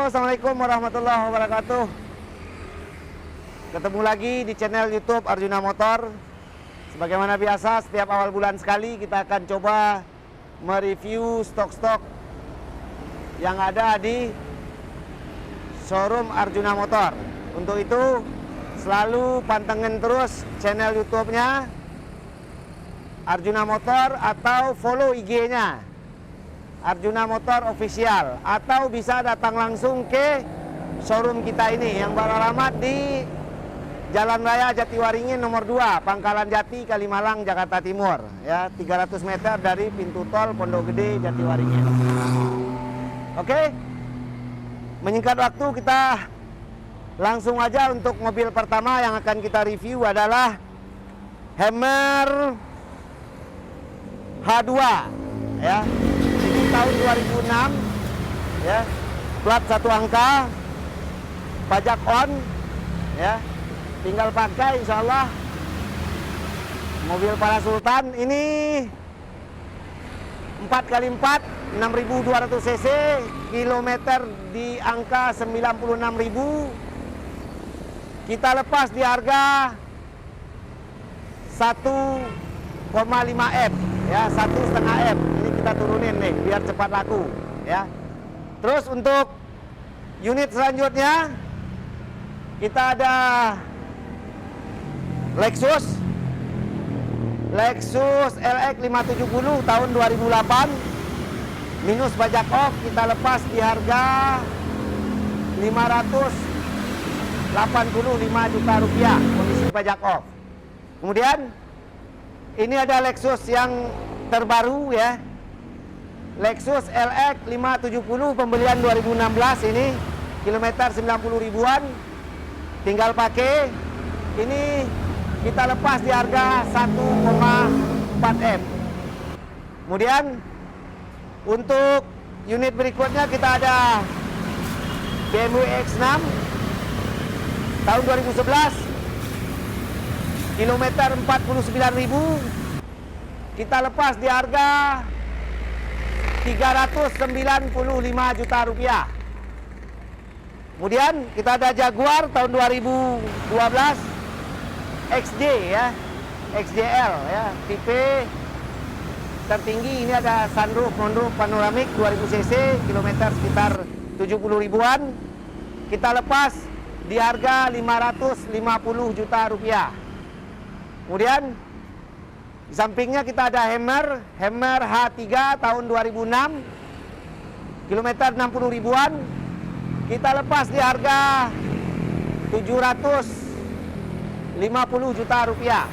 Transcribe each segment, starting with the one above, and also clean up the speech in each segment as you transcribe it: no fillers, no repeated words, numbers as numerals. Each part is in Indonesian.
Halo, assalamualaikum warahmatullahi wabarakatuh. Ketemu lagi di channel YouTube Arjuna Motor. Sebagaimana biasa, setiap awal bulan sekali kita akan coba mereview stok-stok yang ada di showroom Arjuna Motor. Untuk itu, selalu pantengin terus channel YouTube-nya Arjuna Motor atau follow IG-nya Arjuna Motor Official, atau bisa datang langsung ke showroom kita ini yang beralamat di Jalan Raya Jatiwaringin nomor 2, Pangkalan Jati, Kalimalang, Jakarta Timur, ya, 300 meter dari pintu tol Pondok Gede Jatiwaringin. Oke, menyingkat waktu, kita langsung aja untuk mobil pertama yang akan kita review adalah Hammer H2, ya. Tahun 2006, ya, plat 1 angka, pajak on, ya, tinggal pakai insya Allah. Mobil para sultan ini 4x4 6200 cc, kilometer di angka 96.000. Kita lepas di harga 1,5 M, ya, 1,5 M. Kita turunin nih biar cepat laku, ya. Terus untuk unit selanjutnya kita ada Lexus LX 570 tahun 2008, minus pajak off. Kita lepas di harga 585 juta rupiah kondisi pajak off. Kemudian ini ada Lexus yang terbaru, ya, Lexus LX 570 pembelian 2016 ini, kilometer 90 ribuan, tinggal pakai. Ini kita lepas di harga 1,4 M. Kemudian untuk unit berikutnya kita ada BMW X6 tahun 2011, kilometer 49.000, kita lepas di harga 395 juta rupiah. Kemudian kita ada Jaguar tahun 2012 XJ, ya, XJL, ya, tipe tertinggi. Ini ada sunroof, moonroof, panoramik 2000 cc, kilometer sekitar 70 ribuan. Kita lepas di harga 550 juta rupiah. Kemudian di sampingnya kita ada Hammer H3 tahun 2006, kilometer 60 ribuan. Kita lepas di harga 750 juta rupiah.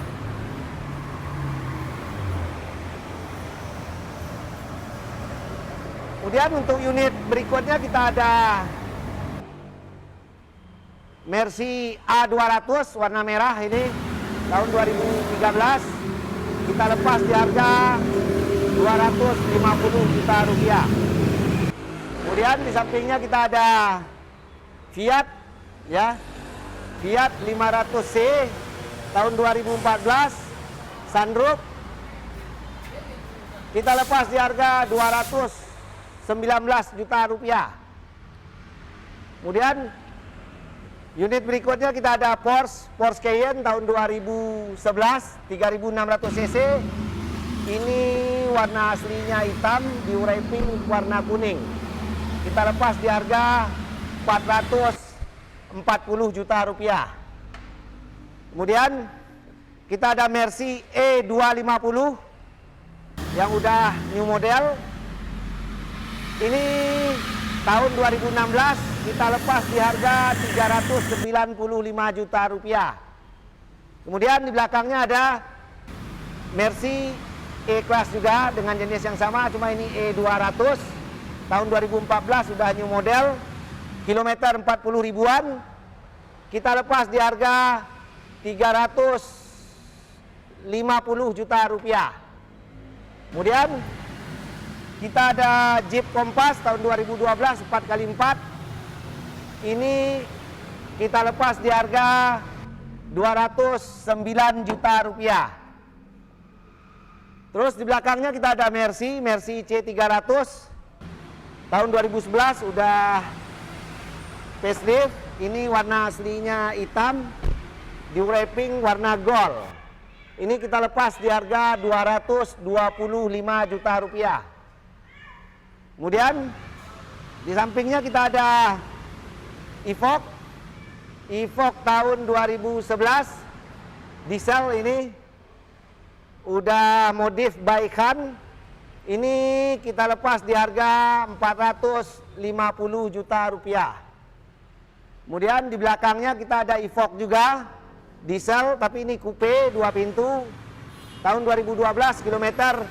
Kemudian untuk unit berikutnya kita ada Mercy A200 warna merah ini tahun 2013. Kita lepas di harga 250 juta rupiah. Kemudian di sampingnya kita ada Fiat, ya, Fiat 500C tahun 2014, sunroof. Kita lepas di harga 219 juta rupiah. Kemudian unit berikutnya kita ada Porsche Cayenne tahun 2011, 3600 cc. Ini warna aslinya hitam, di wrapping warna kuning. Kita lepas di harga 440 juta rupiah. Kemudian kita ada Mercy E250 yang udah new model. Ini tahun 2016, kita lepas di harga 395 juta rupiah. Kemudian di belakangnya ada Mercy E-Class juga dengan jenis yang sama, cuma ini E200 tahun 2014, sudah new model, kilometer 40 ribuan. Kita lepas di harga 350 juta rupiah. Kemudian kita ada Jeep Compass tahun 2012 4x4. Ini kita lepas di harga 209 juta rupiah. Terus di belakangnya kita ada Mercy C30000 tahun 2011, udah facelift. Ini warna aslinya hitam, di wrapping warna gold. Ini kita lepas di harga 225 juta rupiah. Kemudian di sampingnya kita ada Evoque tahun 2011 diesel. Ini udah modif by Han. Ini kita lepas di harga 450 juta rupiah. Kemudian di belakangnya kita ada Evoque juga diesel, tapi ini coupe 2 pintu tahun 2012, kilometer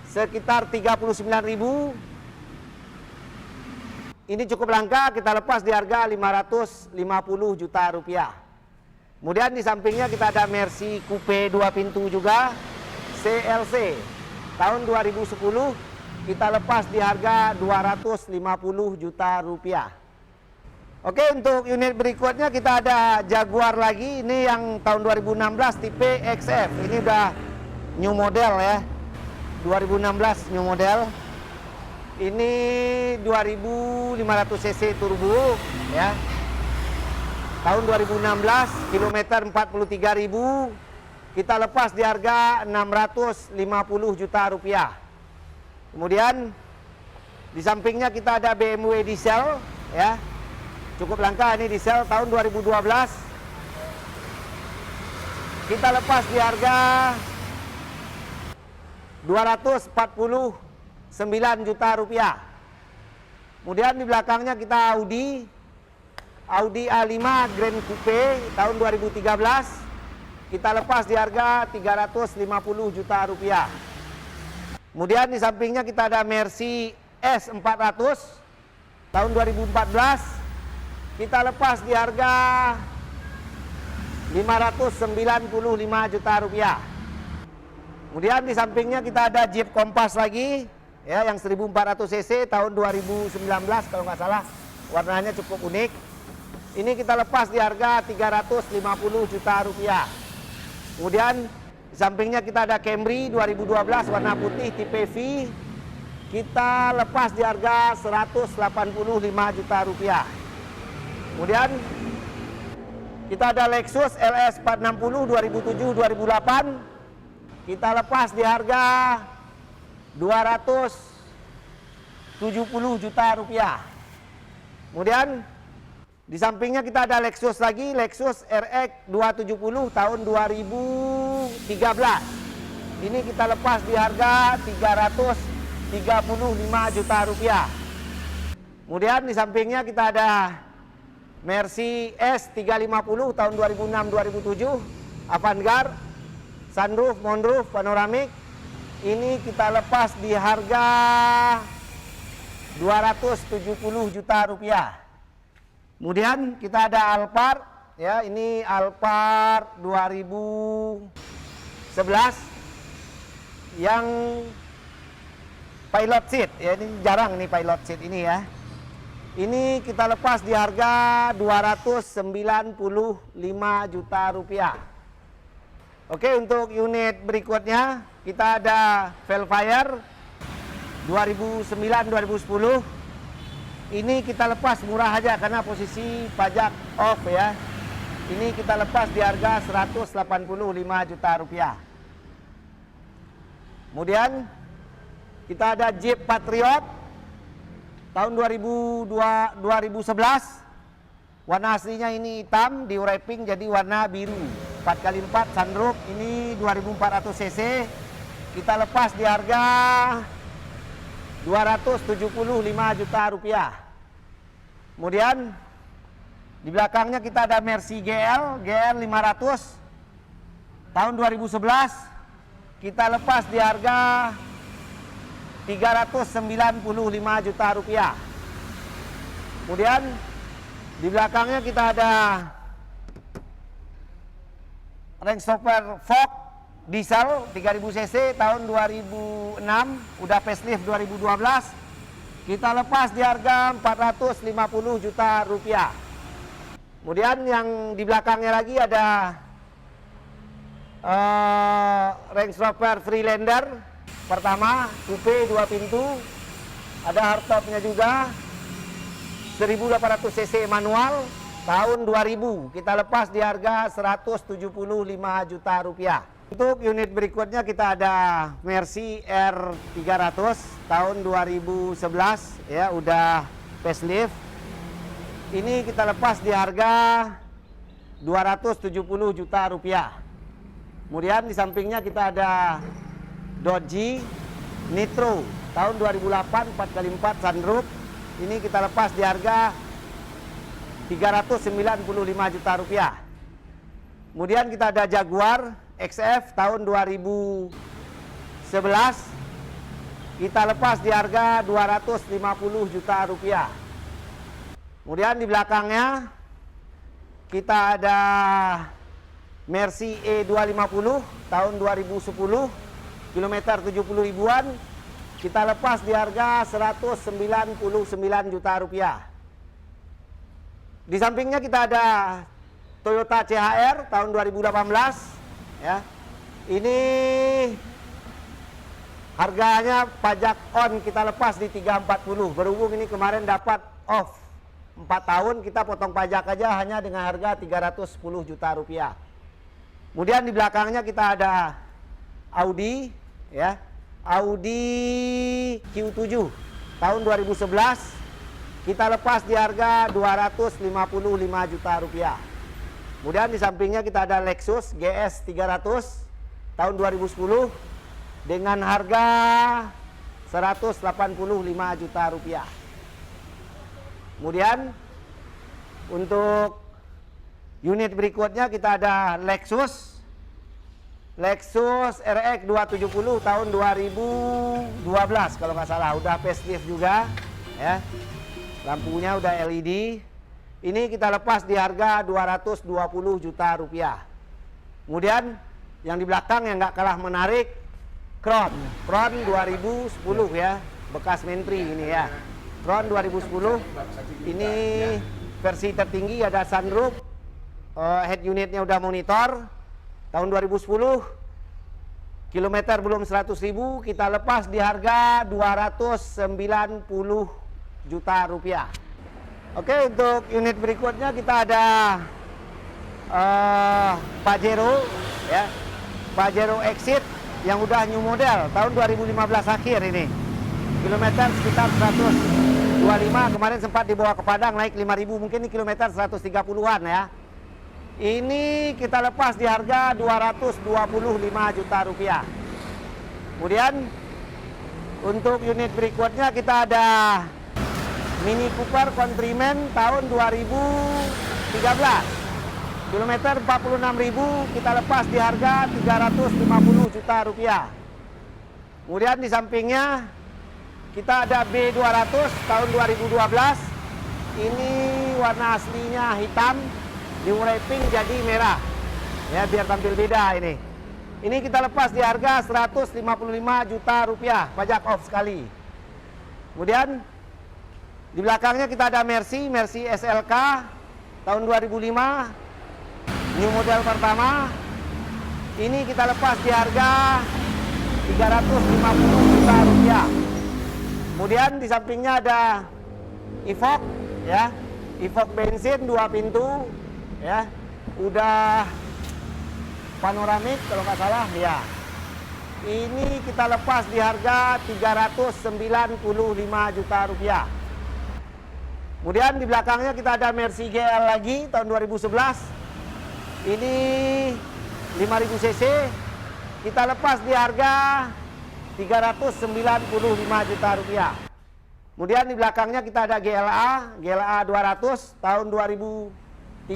sekitar 39.000. Ini cukup langka, kita lepas di harga 550 juta rupiah. Kemudian di sampingnya kita ada Mercy coupe 2 pintu juga CLC tahun 2010, kita lepas di harga 250 juta rupiah. Oke, untuk unit berikutnya kita ada Jaguar lagi. Ini yang tahun 2016 tipe XF. Ini udah new model ya, 2016 new model. Ini 2500 cc turbo ya, tahun 2016, kilometer 43.000. Kita lepas di harga 650 juta rupiah. Kemudian di sampingnya kita ada BMW diesel ya, cukup langka ini diesel tahun 2012. Kita lepas di harga 249 juta rupiah. Kemudian di belakangnya kita Audi A5 Grand Coupe tahun 2013. Kita lepas di harga 350 juta rupiah. Kemudian di sampingnya kita ada Mercy S400 tahun 2014. Kita lepas di harga 595 juta rupiah. Kemudian di sampingnya kita ada Jeep Compass lagi ya, yang 1400 cc tahun 2019 kalau nggak salah. Warnanya cukup unik. Ini kita lepas di harga 350 juta rupiah. Kemudian di sampingnya kita ada Camry 2012 warna putih tipe V. Kita lepas di harga 185 juta rupiah. Kemudian kita ada Lexus LS 460 2007-2008. Kita lepas di harga 270 juta rupiah. Kemudian di sampingnya kita ada Lexus lagi, Lexus RX 270 tahun 2013. Ini kita lepas di harga 335 juta rupiah. Kemudian di sampingnya kita ada Mercy S350 tahun 2006-2007 Avantgarde, sunroof, moonroof, panoramik. Ini kita lepas di harga 270 juta rupiah. Kemudian kita ada Alphard ya, ini Alphard 2011 yang pilot seat ya, ini jarang nih pilot seat ini ya. Ini kita lepas di harga 295 juta rupiah. Oke, untuk unit berikutnya kita ada Velfire 2009-2010. Ini kita lepas murah aja karena posisi pajak off ya. Ini kita lepas di harga 185 juta rupiah. Kemudian kita ada Jeep Patriot tahun 2011. Warna aslinya ini hitam, di wrapping jadi warna biru. 4x4 sunroof, ini 2400 cc. Kita lepas di harga 275 juta rupiah. Kemudian di belakangnya kita ada Mercy GL 500 tahun 2011. Kita lepas di harga 395 juta rupiah. Kemudian di belakangnya kita ada Range Rover Vogue diesel 3000 cc tahun 2006, udah facelift 2012. Kita lepas di harga 450 juta rupiah. Kemudian yang di belakangnya lagi ada Range Rover Freelander pertama, coupe 2 pintu, ada hardtopnya juga. 1800 cc manual tahun 2000. Kita lepas di harga 175 juta rupiah. Untuk unit berikutnya kita ada Mercy R300 tahun 2011 ya, udah facelift. Ini kita lepas di harga 270 juta rupiah. Kemudian di sampingnya kita ada Dodge Nitro tahun 2008 4x4 sunroof. Ini kita lepas di harga 395 juta rupiah. Kemudian kita ada Jaguar XF tahun 2011. Kita lepas di harga 250 juta rupiah. Kemudian di belakangnya kita ada Mercy E250 tahun 2010, kilometer 70 ribuan. Kita lepas di harga 199 juta rupiah. Di sampingnya kita ada Toyota CHR tahun 2018 ya. Ini harganya pajak on kita lepas di 340. Berhubung ini kemarin dapat off 4 tahun, kita potong pajak aja hanya dengan harga 310 juta rupiah. Kemudian di belakangnya kita ada Audi ya. Audi Q7 tahun 2011. Kita lepas di harga 255 juta rupiah. Kemudian di sampingnya kita ada Lexus GS 300 tahun 2010 dengan harga 185 juta rupiah. Kemudian untuk unit berikutnya kita ada Lexus RX 270 tahun 2012 kalau nggak salah, udah facelift juga ya. Lampunya udah LED. Ini kita lepas di harga 220 juta rupiah. Kemudian yang di belakang yang nggak kalah menarik, Crown 2010 ya, bekas Menteri ini ya. Crown 2010 ini versi tertinggi, ada sunroof, head unitnya udah monitor. Tahun 2010, kilometer belum 100.000, kita lepas di harga 290 juta rupiah. Oke, untuk unit berikutnya kita ada Pajero ya, Pajero Exit yang udah new model tahun 2015 akhir ini. Kilometer sekitar 125, kemarin sempat dibawa ke Padang naik 5.000, mungkin ini kilometer 130-an ya. Ini kita lepas di harga 225 juta rupiah. Kemudian untuk unit berikutnya kita ada Mini Cooper Countryman tahun 2013. Kilometer 46.000, kita lepas di harga 350 juta rupiah. Kemudian di sampingnya kita ada B200 tahun 2012. Ini warna aslinya hitam, di wrapping jadi merah. Ya, biar tampil beda ini. Ini kita lepas di harga 155 juta rupiah, pajak off sekali. Kemudian di belakangnya kita ada Mercy SLK tahun 2005, new model pertama. Ini kita lepas di harga 350 juta rupiah. Kemudian di sampingnya ada Evoque ya, Evoque bensin 2 pintu ya, udah panoramik kalau nggak salah ya. Ini kita lepas di harga 395 juta rupiah. Kemudian di belakangnya kita ada Mercy GL lagi tahun 2011. Ini 5000 cc. Kita lepas di harga 395 juta rupiah. Kemudian di belakangnya kita ada GLA 200 tahun 2013.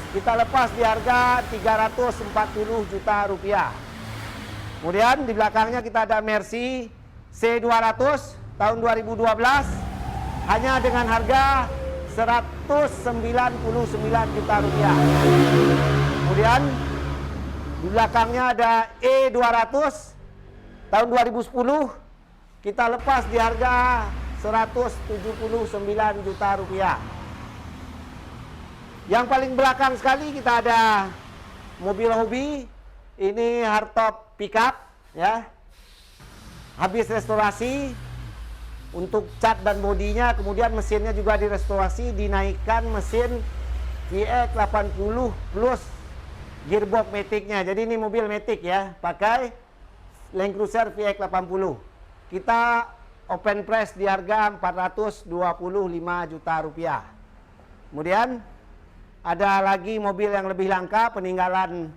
Kita lepas di harga 340 juta rupiah. Kemudian di belakangnya kita ada Mercy C200 tahun 2012. Hanya dengan harga 199 juta rupiah. Kemudian di belakangnya ada E200 tahun 2010. Kita lepas di harga 179 juta rupiah. Yang paling belakang sekali kita ada mobil hobi. Ini hardtop pickup ya. Habis restorasi. untuk cat dan bodinya. Kemudian mesinnya juga direstorasi, dinaikkan mesin VX 80 plus gearbox matic-nya. Jadi ini mobil matic ya, pakai Land Cruiser VX 80. Kita open price di harga 425 juta rupiah. Kemudian ada lagi mobil yang lebih langka, peninggalan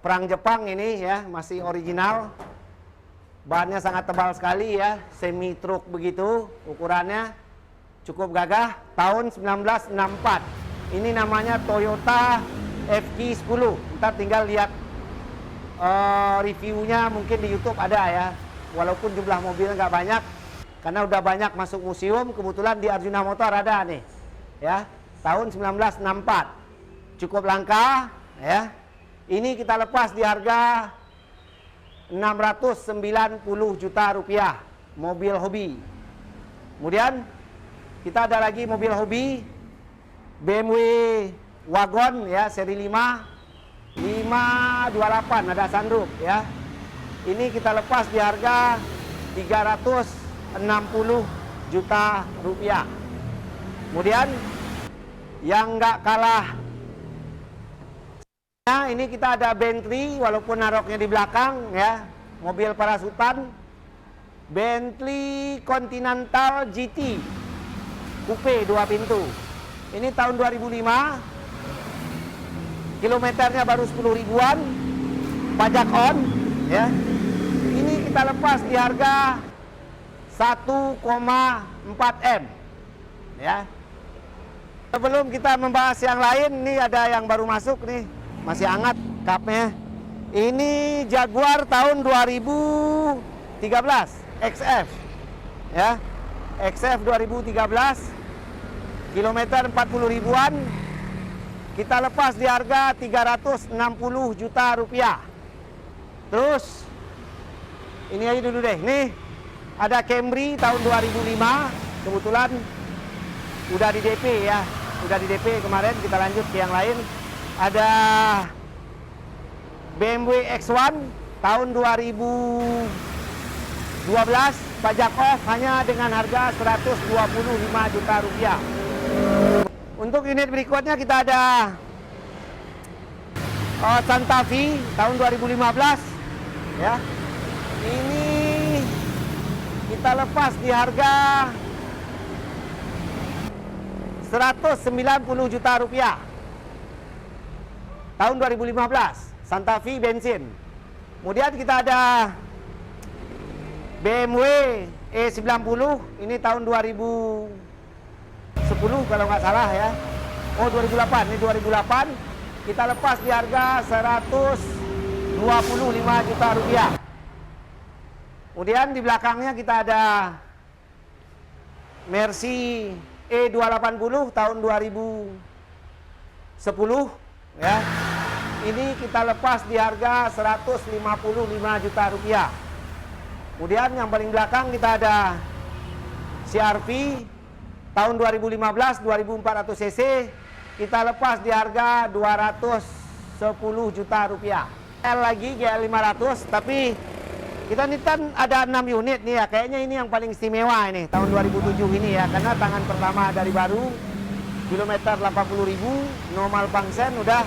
perang Jepang ini ya, masih original. Bahannya sangat tebal sekali ya, semi truk begitu ukurannya, cukup gagah, tahun 1964. Ini namanya Toyota FQ10. Ntar tinggal lihat reviewnya, mungkin di YouTube ada ya. Walaupun jumlah mobilnya nggak banyak, karena udah banyak masuk museum. Kebetulan di Arjuna Motor ada nih ya, tahun 1964, cukup langka ya. Ini kita lepas di harga 690 juta rupiah, mobil hobi. Kemudian kita ada lagi mobil hobi, BMW Wagon ya, seri 528, ada sunroof ya. Ini kita lepas di harga 360 juta rupiah. Kemudian yang nggak kalah, nah ini kita ada Bentley, walaupun naroknya di belakang ya, mobil parasutan Bentley Continental GT Coupe 2 pintu. Ini tahun 2005, kilometernya baru 10 ribuan, pajak on ya. Ini kita lepas di harga 1,4 M ya. Sebelum kita membahas yang lain, ini ada yang baru masuk nih, masih hangat kapnya. Ini Jaguar tahun 2013 XF ya, XF 2013, kilometer 40 ribuan. Kita lepas di harga 360 juta rupiah. Terus ini aja dulu deh. Nih ada Camry tahun 2005, kebetulan udah di DP ya, udah di DP kemarin. Kita lanjut ke yang lain. Ada BMW X1 tahun 2012, pajak off hanya dengan harga 125 juta rupiah. Untuk unit berikutnya kita ada Santa Fe tahun 2015 ya. Ini kita lepas di harga 190 juta rupiah. Tahun 2015, Santa Fe bensin. Kemudian kita ada BMW E90, ini tahun 2010 kalau nggak salah ya. Oh 2008, ini 2008. Kita lepas di harga 125 juta rupiah. Kemudian di belakangnya kita ada Mercy E280 tahun 2010 ya. Ini kita lepas di harga 155 juta rupiah. Kemudian yang paling belakang kita ada CR-V tahun 2015 2400 cc. Kita lepas di harga 210 juta rupiah. L lagi GL 500, tapi kita ini kan ada 6 unit nih ya. Kayaknya ini yang paling istimewa ini tahun 2007 ini ya, karena tangan pertama dari baru, kilometer 80.000, normal pangsen, udah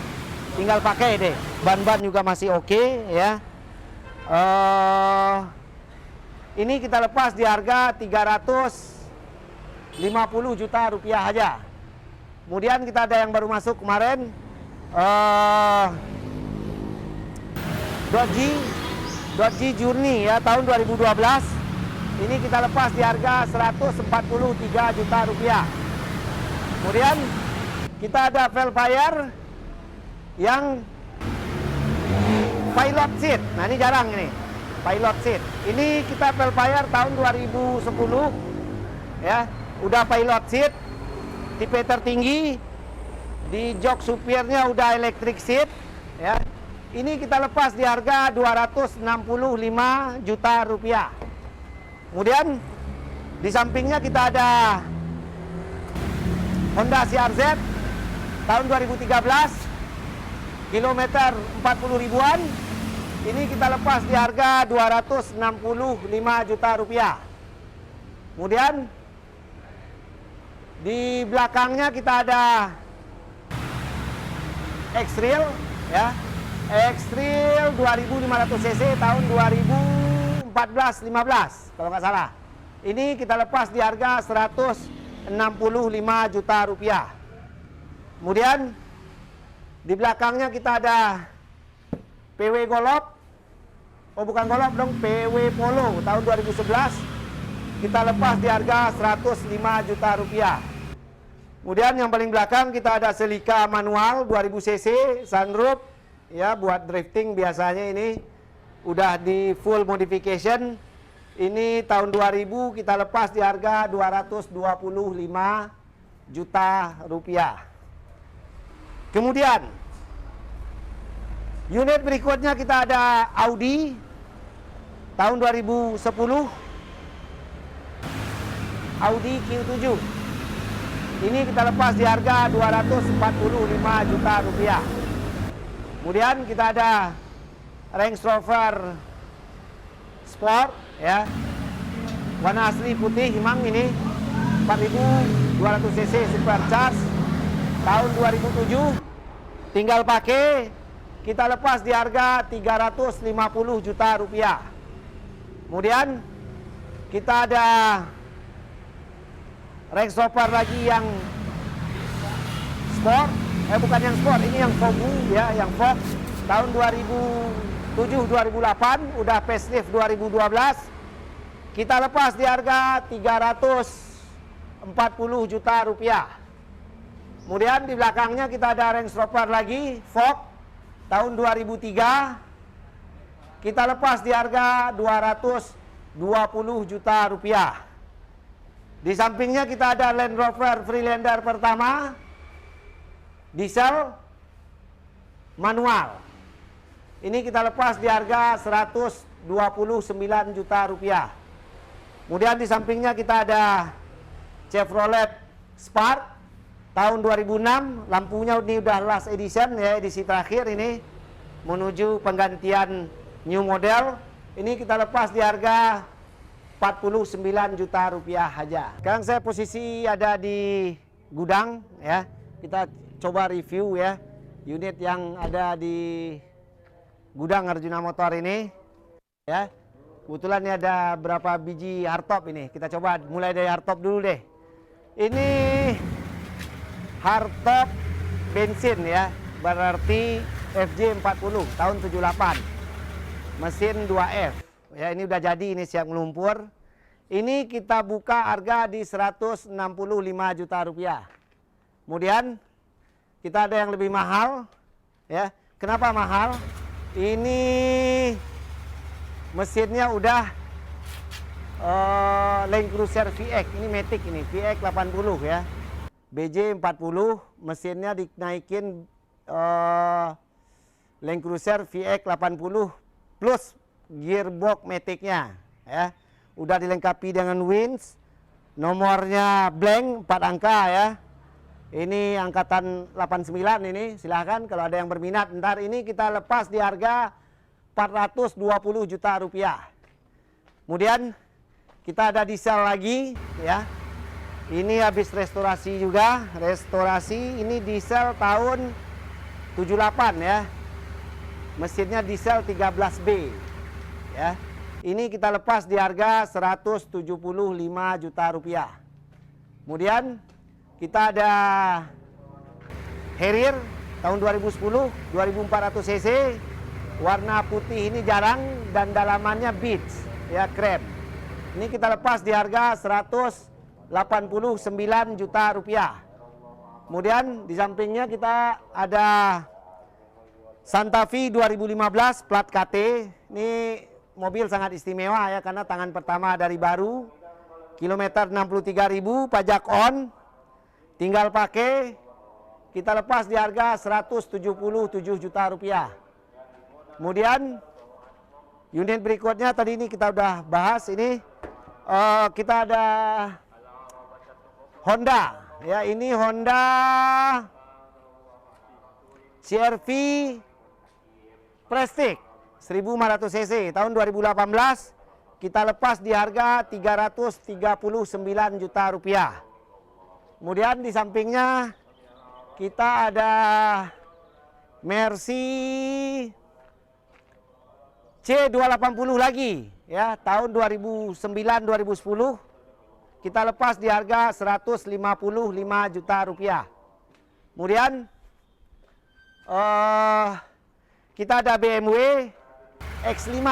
tinggal pakai deh. Ban-ban juga masih oke ya. Ini kita lepas di harga 350 juta rupiah aja. Kemudian kita ada yang baru masuk kemarin, Dodge Journey ya, tahun 2012. Ini kita lepas di harga 143 juta rupiah. Kemudian kita ada Velfire yang pilot seat. Nah ini jarang ini, pilot seat. Ini kita Velfire tahun 2010 ya, udah pilot seat, tipe tertinggi. Di jok supirnya udah electric seat ya. Ini kita lepas di harga 265 juta rupiah. Kemudian di sampingnya kita ada Honda CR-Z tahun 2013, kilometer 40 ribuan. Ini kita lepas di harga 265 juta rupiah. Kemudian di belakangnya kita ada X-Trail ya. X-Trail 2500 cc tahun 2014-15 kalau nggak salah. Ini kita lepas di harga 165 juta rupiah. Kemudian di belakangnya kita ada PW Golop. Oh bukan Golop dong, PW Polo tahun 2011. Kita lepas di harga 105 juta rupiah. Kemudian yang paling belakang kita ada Celica manual 2000 cc sunroof ya, buat drifting biasanya. Ini udah di full modification. Ini tahun 2000 kita lepas di harga 225 juta rupiah. Kemudian unit berikutnya kita ada Audi tahun 2010, Audi Q7. Ini kita lepas di harga 245 juta rupiah. Kemudian kita ada Range Rover Sport ya, warna asli putih himang. Ini 4200 cc supercharge tahun 2007. Tinggal pakai, kita lepas di harga 350 juta rupiah. Kemudian kita ada Range Rover lagi yang sport, bukan yang sport, ini yang Fogu ya, yang Fox tahun 2007-2008, udah facelift 2012. Kita lepas di harga 340 juta rupiah. Kemudian di belakangnya kita ada Range Rover lagi Fox tahun 2003. Kita lepas di harga 220 juta rupiah. Di sampingnya kita ada Land Rover Freelander pertama, diesel manual. Ini kita lepas di harga 129 juta rupiah. Kemudian di sampingnya kita ada Chevrolet Spark tahun 2006. Lampunya ini udah last edition ya, edisi terakhir ini, menuju penggantian new model. Ini kita lepas di harga 49 juta rupiah aja. Sekarang saya posisi ada di gudang ya. Kita coba review ya unit yang ada di gudang Arjuna Motor ini ya. Kebetulan ini ada berapa biji hardtop ini. Kita coba mulai dari hardtop dulu deh. Ini hardtop bensin ya, berarti FJ40 tahun 78. Mesin 2F. Ya, ini udah jadi, ini siap ngelumpur. Ini kita buka harga di 165 juta rupiah. Kemudian kita ada yang lebih mahal ya. Kenapa mahal? Ini mesinnya udah Land Cruiser VX, ini Matic, ini VX 80 ya. BJ40, mesinnya dinaikin Land Cruiser VX 80 plus gearbox Matic-nya ya. Udah dilengkapi dengan winch, nomornya blank 4 angka ya. Ini angkatan 89 ini, silahkan kalau ada yang berminat. Ntar ini kita lepas di harga 420 juta rupiah. Kemudian kita ada diesel lagi ya. Ini habis restorasi juga, restorasi. Ini diesel tahun 78 ya. Mesinnya diesel 13B ya. Ini kita lepas di harga 175 juta rupiah. Kemudian kita ada Harrier tahun 2010, 2400 cc, warna putih, ini jarang dan dalamannya beach ya, krem. Ini kita lepas di harga 189 juta rupiah. Kemudian di sampingnya kita ada Santa Fe 2015 plat KT. Ini mobil sangat istimewa ya, karena tangan pertama dari baru, kilometer 63.000, pajak on, tinggal pakai. Kita lepas di harga 177 juta rupiah. Kemudian unit berikutnya tadi ini kita udah bahas, ini kita ada Honda ya. Ini Honda CR-V Prestige 1500 cc tahun 2018. kita lepas di harga 339 juta rupiah. Kemudian di sampingnya kita ada Mercy C280 lagi ya, tahun 2009-2010 kita lepas di harga 155 juta rupiah. Kemudian kita ada BMW X5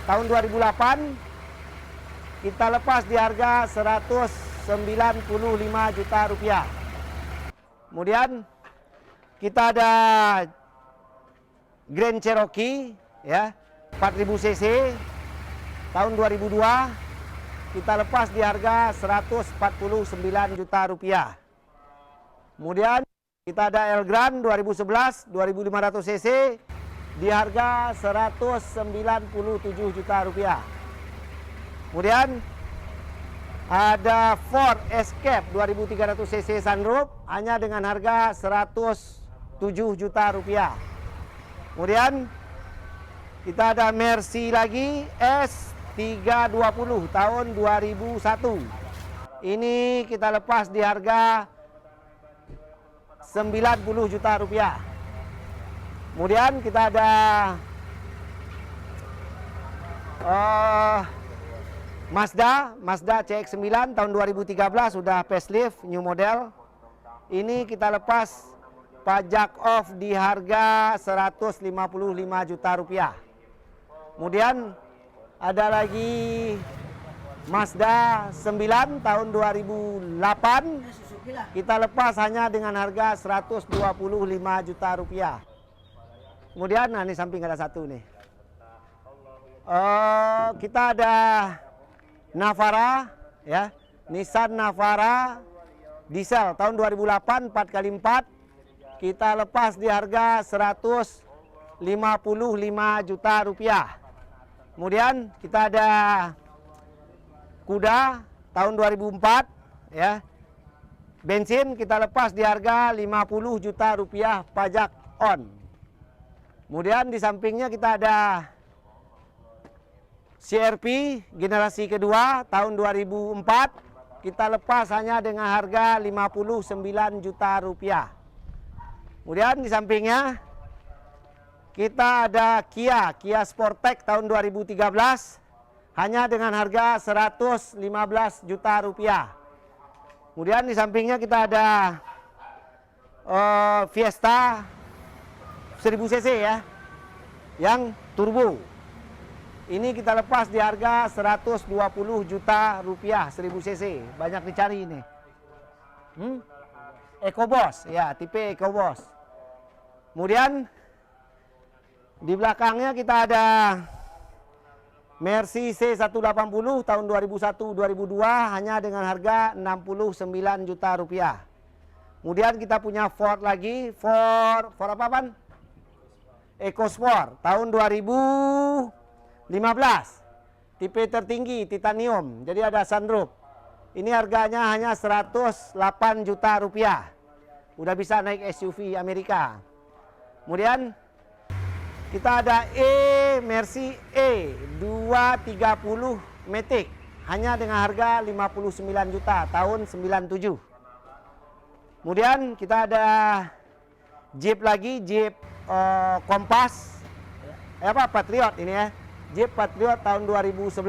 tahun 2008 kita lepas di harga 195 juta rupiah. Kemudian kita ada Grand Cherokee ya, 4000 cc tahun 2002 kita lepas di harga 149 juta rupiah. Kemudian kita ada Elgrand 2011 2500 cc di harga 197 juta rupiah. Kemudian ada Ford Escape 2300 cc sunroof hanya dengan harga 107 juta rupiah. Kemudian kita ada Mercy lagi S320 tahun 2001. Ini kita lepas di harga 90 juta rupiah. Kemudian kita ada Mazda CX-9 tahun 2013 sudah facelift new model. Ini kita lepas pajak off di harga 155 juta rupiah. Kemudian ada lagi Mazda 9 tahun 2008 kita lepas hanya dengan harga 125 juta rupiah. Kemudian nah ini samping ada satu nih. Kita ada Navara ya, Nissan Navara diesel tahun 2008 4x4 kita lepas di harga 155 juta rupiah. Kemudian kita ada Kuda tahun 2004 ya, bensin kita lepas di harga 50 juta rupiah pajak on. Kemudian di sampingnya kita ada CR-V generasi kedua tahun 2004 kita lepas hanya dengan harga 59 juta rupiah. Kemudian di sampingnya kita ada Kia Sportage tahun 2013 hanya dengan harga 115 juta rupiah. Kemudian di sampingnya kita ada Fiesta 1000 cc ya, yang turbo. Ini kita lepas di harga 120 juta rupiah 1000 cc. Banyak dicari ini. EcoBoost ya, tipe EcoBoost. Kemudian di belakangnya kita ada Mercy C180 tahun 2001-2002 hanya dengan harga 69 juta rupiah. Kemudian kita punya Ford lagi, Ford apa Pan? EcoSport tahun 2015. Tipe tertinggi titanium, jadi ada sunroof. Ini harganya hanya 108 juta rupiah. Udah bisa naik SUV Amerika. Kemudian kita ada Mercy E230 Matic hanya dengan harga 59 juta tahun 97. Kemudian kita ada Jeep lagi, Jeep Compass Patriot ini ya. Jeep Patriot tahun 2011.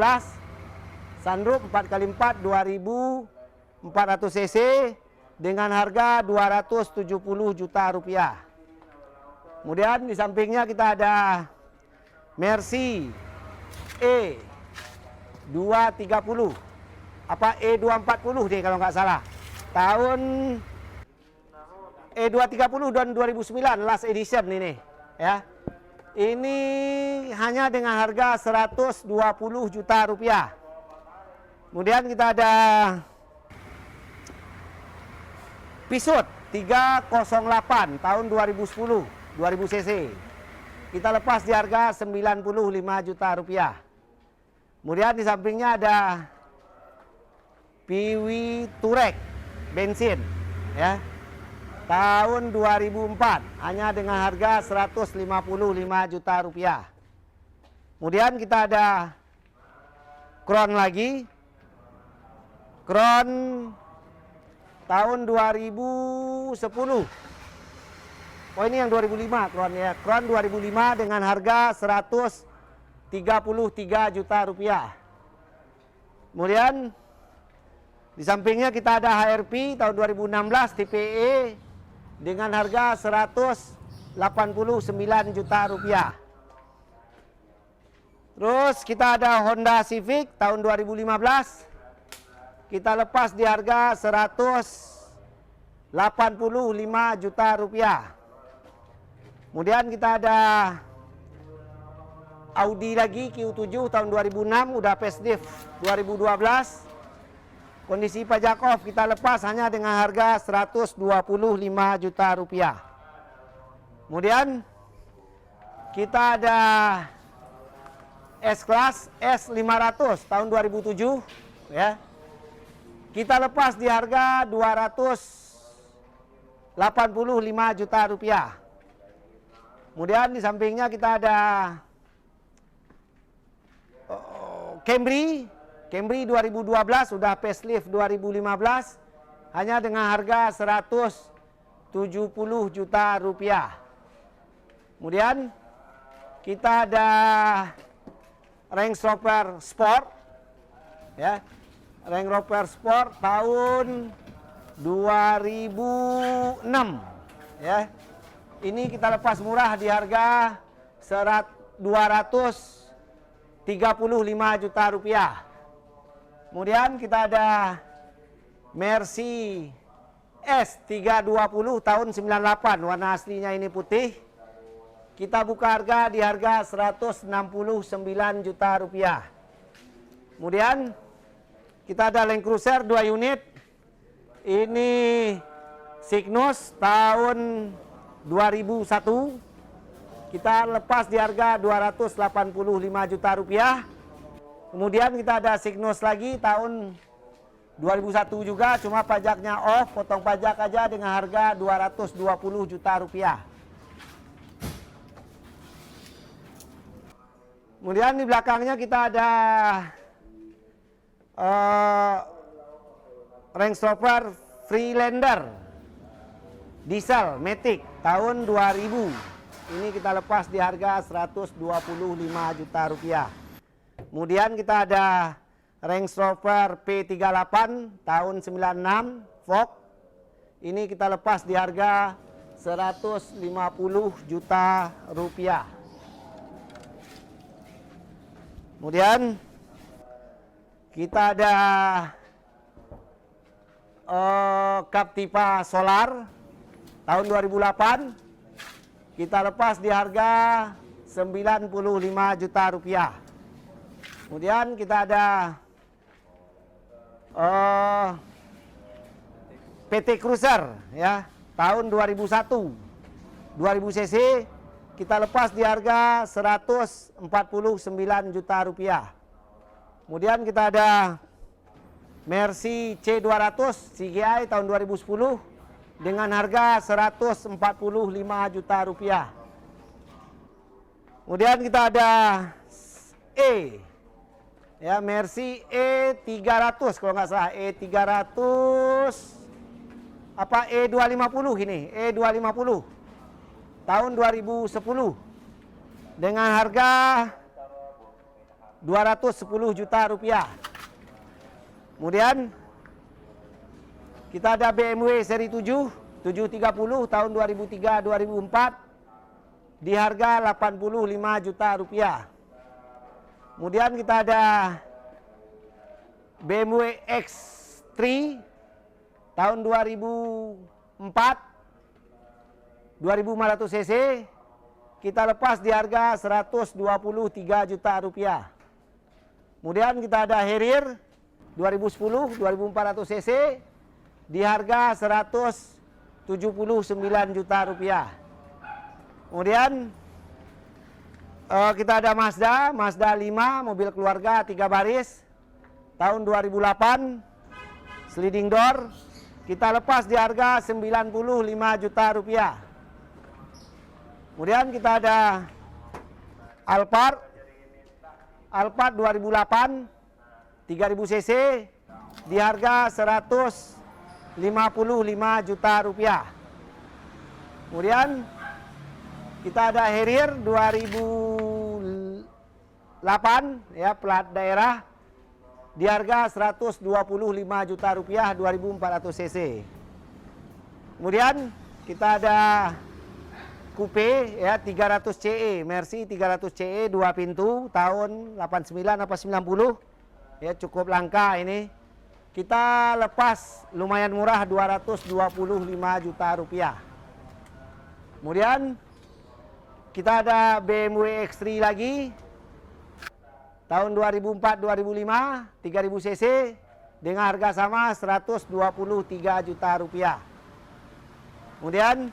Sunroof 4x4 2400 cc dengan harga 270 juta rupiah. Kemudian di sampingnya kita ada Mercy E230 E240 deh kalau nggak salah, tahun E230 dan 2009 last edition ini ya. Ini hanya dengan harga 120 juta rupiah. Kemudian kita ada Peugeot 308 tahun 2010 2000 cc. Kita lepas di harga 95 juta rupiah. Kemudian di sampingnya ada Piwi Turek bensin ya. Tahun 2004 hanya dengan harga 155 juta rupiah. Kemudian kita ada Crown lagi. Crown tahun 2010. Oh, ini yang 2005 Crown ya. Crown 2005 dengan harga 133 juta rupiah. Kemudian di sampingnya kita ada HRP tahun 2016 tipe E dengan harga 189 juta rupiah. Terus kita ada Honda Civic tahun 2015. Kita lepas di harga 185 juta rupiah. Kemudian kita ada Audi lagi Q7 tahun 2006, udah facelift 2012. Kondisi pajak off kita lepas hanya dengan harga 125 juta rupiah. Kemudian kita ada S-Class S500 tahun 2007 ya. Kita lepas di harga 285 juta rupiah. Kemudian di sampingnya kita ada Camry 2012 sudah facelift 2015 hanya dengan harga 170 juta rupiah. Kemudian kita ada Range Rover Sport ya. Range Rover Sport tahun 2006 ya. Ini kita lepas murah di harga 235 juta rupiah. Kemudian kita ada Mercy S320 tahun 98, warna aslinya ini putih. Kita buka harga di harga 169 juta rupiah. Kemudian kita ada Land Cruiser 2 unit. Ini Cygnus tahun 2001. Kita lepas di harga 285 juta rupiah. Kemudian kita ada Cygnus lagi tahun 2001 juga, cuma pajaknya off, potong pajak aja dengan harga 220 juta rupiah. Kemudian di belakangnya kita ada Range Rover Freelander diesel Matic tahun 2000. Ini kita lepas di harga 125 juta rupiah. Kemudian kita ada Range Rover P38 tahun 96 Ford. Ini kita lepas di harga 150 juta rupiah. Kemudian kita ada Captiva Solar tahun 2008. Kita lepas di harga 95 juta rupiah. Kemudian kita ada PT Cruiser ya, tahun 2001. 2000 cc kita lepas di harga 149 juta rupiah. Kemudian kita ada Mercy C200 CGI tahun 2010 dengan harga 145 juta rupiah. Kemudian kita ada ya, Mercy E300 kalau nggak salah, E300 apa E250 ini, E250 tahun 2010 dengan harga 210 juta rupiah. Kemudian kita ada BMW seri 730 tahun 2003-2004 di harga 85 juta rupiah. Kemudian kita ada BMW X3 tahun 2004 2500 cc. Kita lepas di harga 123 juta rupiah. Kemudian kita ada Harrier 2010 2400 cc di harga 179 juta rupiah. Kemudian kita ada Mazda 5 mobil keluarga 3 baris tahun 2008 sliding door. Kita lepas di harga 95 juta rupiah. Kemudian kita ada Alphard 2008 3000 cc di harga 155 juta rupiah. Kemudian kita ada Harrier 2008 ya, plat daerah di harga 125 juta rupiah, 2400 cc. Kemudian kita ada coupe ya 300 CE, Mercy 300 CE 2 pintu tahun 89 apa 90. Ya cukup langka ini. Kita lepas lumayan murah 225 juta rupiah. Kemudian kita ada BMW X3 lagi tahun 2004-2005 3000 cc dengan harga sama 123 juta rupiah. Kemudian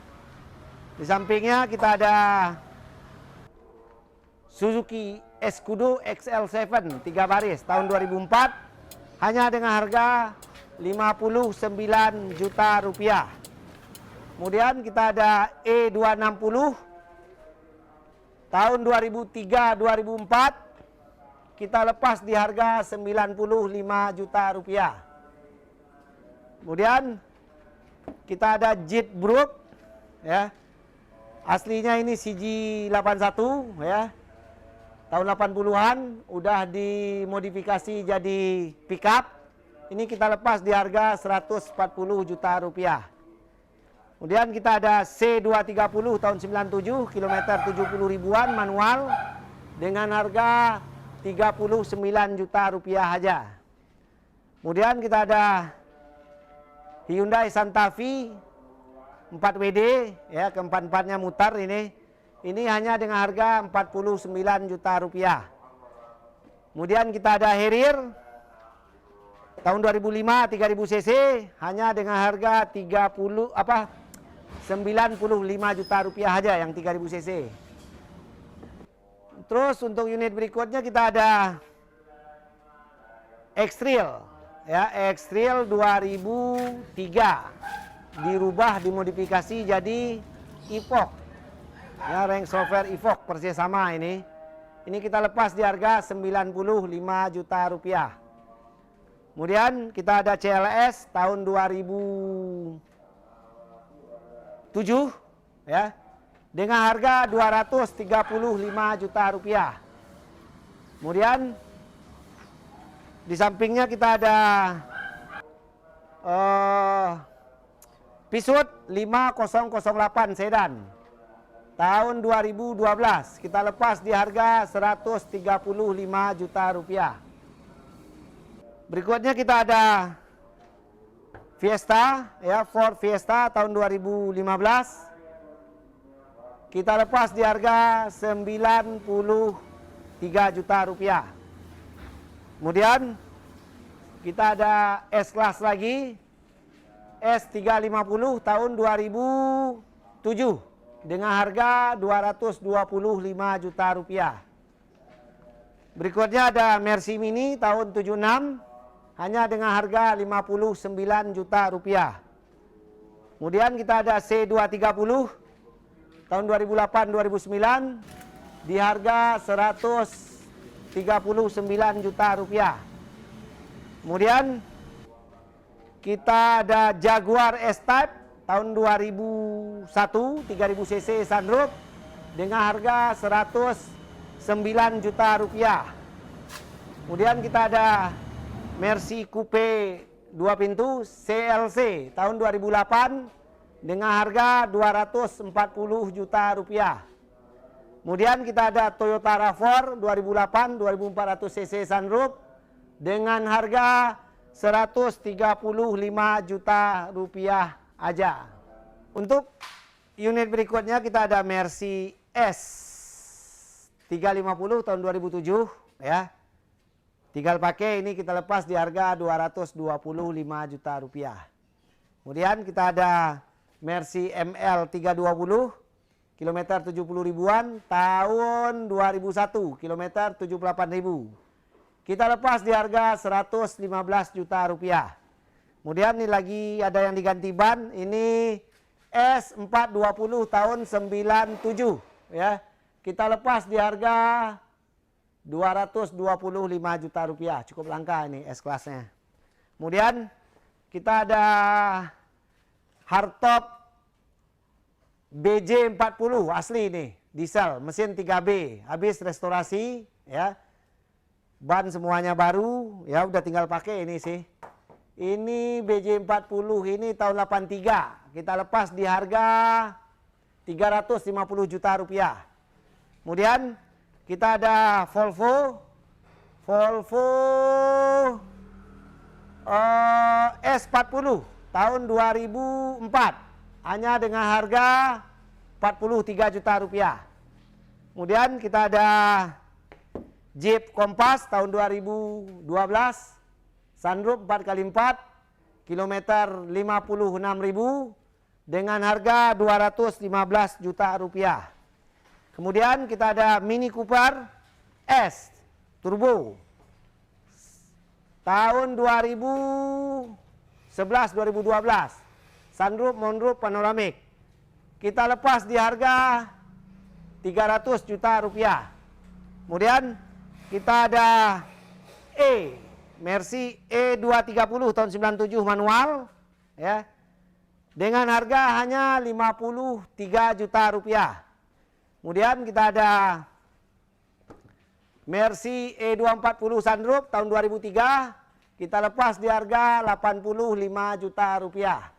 di sampingnya kita ada Suzuki Escudo XL7 3 baris tahun 2004 hanya dengan harga 59 juta rupiah. Kemudian kita ada E260 tahun 2003-2004 kita lepas di harga 95 juta rupiah. Kemudian kita ada Jeep Brook ya. Aslinya ini CG81 ya. Tahun 80-an udah dimodifikasi jadi pickup. Ini kita lepas di harga 140 juta rupiah. Kemudian kita ada C230 tahun 97 kilometer 70 ribuan manual dengan harga 39 juta rupiah aja. Kemudian kita ada Hyundai Santa Fe 4WD ya, keempat-empatnya mutar ini. Ini hanya dengan harga 49 juta rupiah. Kemudian kita ada Harrier tahun 2005 3000 cc hanya dengan harga 95 juta rupiah aja yang 3000 cc. Terus untuk unit berikutnya kita ada X-Trail ya, X-Trail 2003 dirubah dimodifikasi jadi Evoque ya, Range Rover Evoque persis sama ini. Ini kita lepas di harga 95 juta rupiah. Kemudian kita ada CLS tahun 2007 ya dengan harga 235 juta rupiah. Kemudian di sampingnya kita ada Peugeot 5008 sedan tahun 2012 kita lepas di harga 135 juta rupiah. Berikutnya kita ada Fiesta ya, Ford Fiesta tahun 2015 kita lepas di harga 93 juta rupiah. Kemudian kita ada S-Class lagi S350 tahun 2007 dengan harga 225 juta rupiah. Berikutnya ada Mercy Mini tahun 76 hanya dengan harga 59 juta rupiah. Kemudian kita ada C230 tahun 2008-2009 di harga 139 juta rupiah. Kemudian kita ada Jaguar S-Type tahun 2001 3000 cc sunroof dengan harga 109 juta rupiah. Kemudian kita ada Mercy Coupe 2 pintu CLC tahun 2008 dengan harga 240 juta rupiah. Kemudian kita ada Toyota RAV4 2008 2400 cc sunroof dengan harga 135 juta rupiah aja. Untuk unit berikutnya kita ada Mercy S350 tahun 2007 ya. Tinggal pakai, ini kita lepas di harga 225 juta rupiah. Kemudian kita ada Mercy ML 320 kilometer 70 ribuan tahun 2001 kilometer 78 ribu. Kita lepas di harga 115 juta rupiah. Kemudian ini lagi ada yang diganti ban, ini S420 tahun 97 ya. Kita lepas di harga 225 juta rupiah. Cukup langka ini S-kelasnya. Kemudian kita ada hardtop BJ40 asli ini, diesel, mesin 3B, habis restorasi ya. Ban semuanya baru, ya udah tinggal pakai ini sih. Ini BJ40 ini tahun 83. Kita lepas di harga 350 juta rupiah. Kemudian kita ada Volvo S40 tahun 2004. Hanya dengan harga 43 juta rupiah. Kemudian kita ada Jeep Compass tahun 2012, sunroof 4x4, kilometer 56.000 dengan harga 215 juta rupiah. Kemudian kita ada Mini Cooper S Turbo tahun 2011-2012, sunroof, moonroof, panoramik. Kita lepas di harga 300 juta rupiah. Kemudian kita ada Mercy E230 tahun 97 manual ya. Dengan harga hanya 53 juta rupiah. Kemudian kita ada Mercy E240 sunroof tahun 2003. Kita lepas di harga 85 juta rupiah.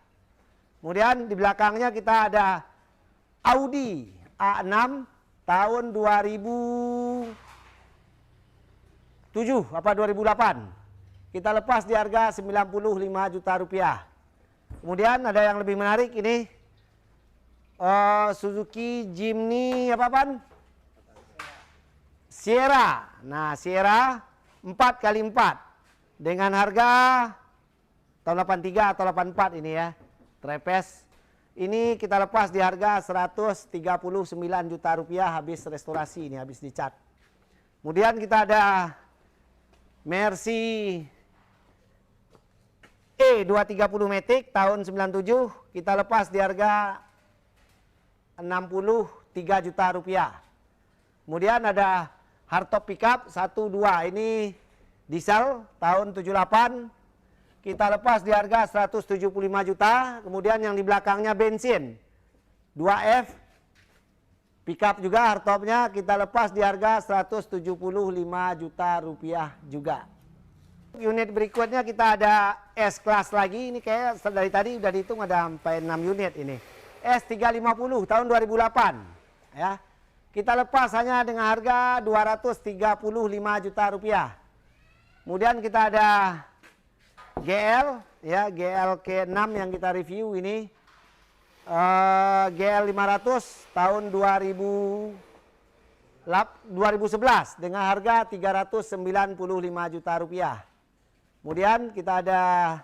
Kemudian di belakangnya kita ada Audi A6 tahun 2007 apa 2008. Kita lepas di harga 95 juta rupiah. Kemudian ada yang lebih menarik ini Suzuki Jimny apa-apaan? Sierra. Nah, Sierra 4x4 dengan harga tahun 83 atau 84 ini ya. Trapez. Ini kita lepas di harga 139 juta rupiah habis restorasi ini, habis dicat. Kemudian kita ada Mercy E230 Matic tahun 97, kita lepas di harga 63 juta rupiah. Kemudian ada hardtop pickup 12, ini diesel tahun 78, kita lepas di harga 175 juta. Kemudian yang di belakangnya bensin 2F pickup juga, hardtopnya kita lepas di harga 175 juta rupiah juga. Unit berikutnya kita ada S-Class lagi, ini kayak dari tadi udah dihitung ada sampai 6 unit ini. S350 tahun 2008 ya. Kita lepas hanya dengan harga 235 juta rupiah. Kemudian kita ada GL ya, GL K6 yang kita review ini. GL 500 tahun 2011 dengan harga 395 juta rupiah. Kemudian kita ada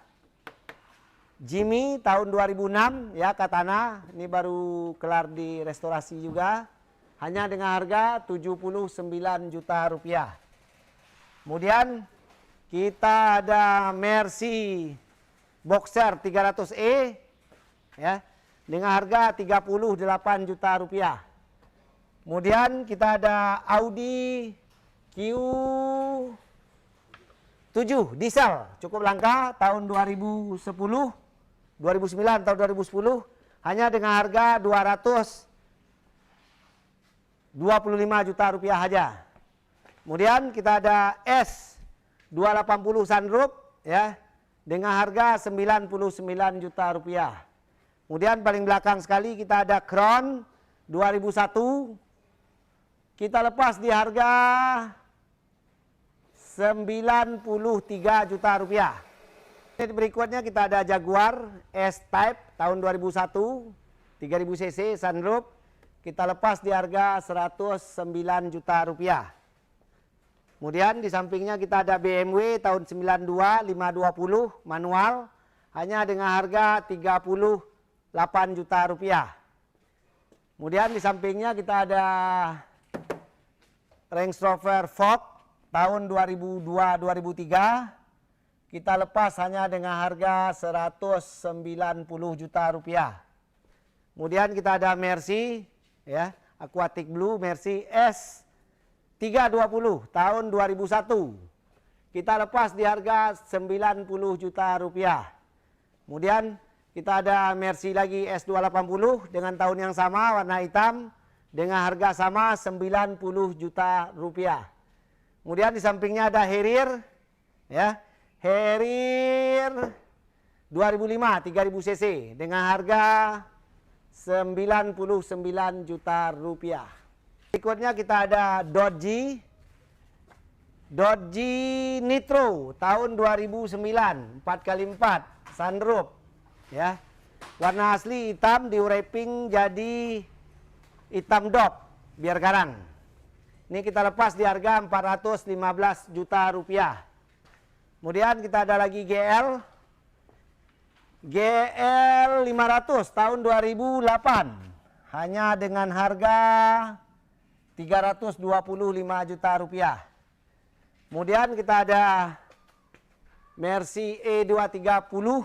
Jimmy tahun 2006 ya, Katana, ini baru kelar di restorasi juga, hanya dengan harga 79 juta rupiah. Kemudian kita ada Mercy Boxer 300E ya, dengan harga 38 juta rupiah. Kemudian kita ada Audi Q7 diesel, cukup langka tahun 2009 atau 2010, hanya dengan harga 225 juta rupiah saja. Kemudian kita ada S280 sunroof ya, dengan harga 99 juta rupiah. Kemudian paling belakang sekali kita ada Crown 2001, kita lepas di harga 93 juta rupiah. Berikutnya kita ada Jaguar S-Type tahun 2001, 3000 cc sunroof, kita lepas di harga 109 juta rupiah. Kemudian di sampingnya kita ada BMW tahun 92, 520 manual, hanya dengan harga 38 juta rupiah. Kemudian di sampingnya kita ada Range Rover Vogue tahun 2002-2003, kita lepas hanya dengan harga 190 juta rupiah. Kemudian kita ada Mercy ya, Aquatic Blue Mercy S 320 tahun 2001. Kita lepas di harga 90 juta rupiah. Kemudian kita ada Mercy lagi S280 dengan tahun yang sama, warna hitam, dengan harga sama 90 juta rupiah. Kemudian di sampingnya ada Harrier, ya, Harrier 2005 3000 cc dengan harga 99 juta rupiah. Berikutnya kita ada Dodge Nitro tahun 2009 4x4 sunroof, ya, warna asli hitam, di wrapping jadi hitam dop biar garang. Ini kita lepas di harga 415 juta rupiah. Kemudian kita ada lagi GL 500 tahun 2008 hanya dengan harga 325 juta rupiah. Kemudian kita ada Mercy E230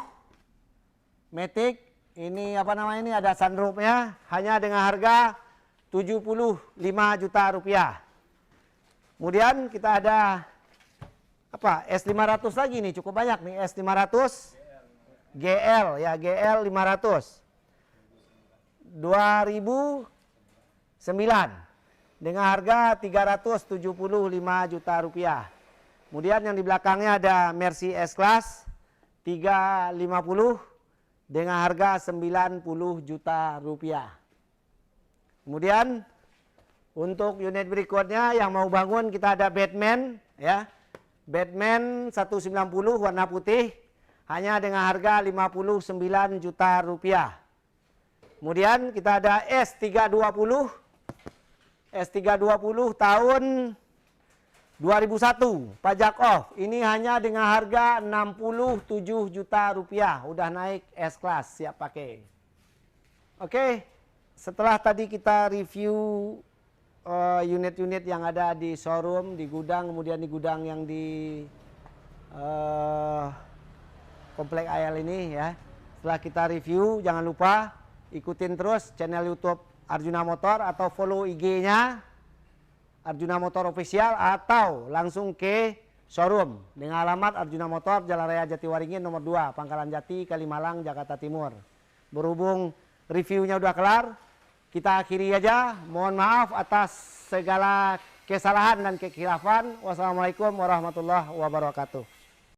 Matic, ini apa namanya, ini ada sunroofnya, hanya dengan harga 75 juta rupiah. Kemudian kita ada apa, S500 lagi nih, cukup banyak nih, S500 GL, ya, GL 500 2009 dengan harga 375 juta rupiah. Kemudian yang di belakangnya ada Mercy S-Class 350 dengan harga 90 juta rupiah. Kemudian untuk unit berikutnya yang mau bangun, kita ada Batman, ya, Batman 190 warna putih hanya dengan harga 59 juta rupiah. Kemudian kita ada S320 tahun 2001 pajak off, ini hanya dengan harga 67 juta rupiah, udah naik S-Class, siap pakai. Oke, setelah tadi kita review unit-unit yang ada di showroom, di gudang, kemudian di gudang yang di Komplek AL ini, ya. Setelah kita review, jangan lupa ikutin terus channel YouTube Arjuna Motor atau follow IG-nya Arjuna Motor Official, atau langsung ke showroom dengan alamat Arjuna Motor, Jalan Raya Jatiwaringin nomor 2, Pangkalan Jati, Kalimalang, Jakarta Timur. Berhubung reviewnya udah kelar, kita akhiri aja. Mohon maaf atas segala kesalahan dan kekhilafan. Wassalamualaikum warahmatullahi wabarakatuh.